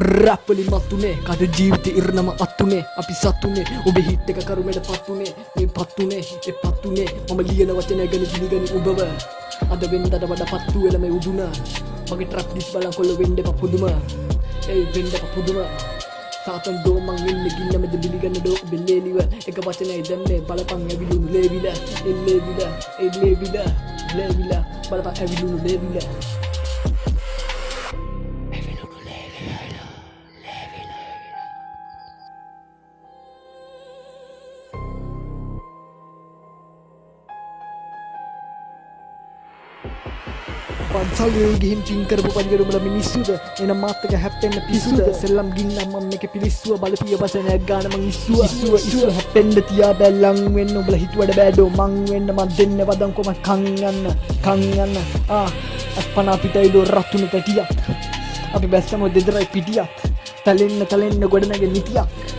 rap වලින් මත්තුනේ කඩ ජීවිතේ ඉරණම අත්තුනේ අපි සතුනේ ඔබේ හිට් එක කරුමෙට පත්තුනේ මේ පත්තුනේ ඒ පත්තුනේ මම ලියන වචන ගැන දිලිගනි ඔබව අද වෙන්නට වඩා පත්තු වෙලා මේ උදුනා මගේ ට්‍රැප් ඩිස් බලන් කොල්ල වෙන්න පුදුම ඒ වෙන්න පුදුම සාතන් දෝ මං ඉන්නේ ගින්න මැද බිලිගන්න දෝ බෙල්ලේලිව එක වචනයි දැම්මේ බලපන් ඇවිලුණු ලේවිලා ලේවිලා බලපන් ඇවිලුණු ලේවිලා පන්සල්ේ ගිහින් පින් කරපු පරිගරුමල මිනිස්සුද එන මාත් එක හැප්පෙන්න පිස්සුද සෙල්ලම් ගින්නම් මම මේක පිලිස්සුව බලපිය වචනයක් ගාන මං ඉස්සුව හැප්පෙන්න තියා බැලන් වෙන්න උඹලා හිතුවට බෑඩෝ මං වෙන්න මං දෙන්න වදන් කොම කන් යන්න අස්පනා පිටයිලෝ රතුන පැටියක් අපි බැස්සම දෙදරයි පිටියක් තලෙන්න ගොඩනගේ නිතියක්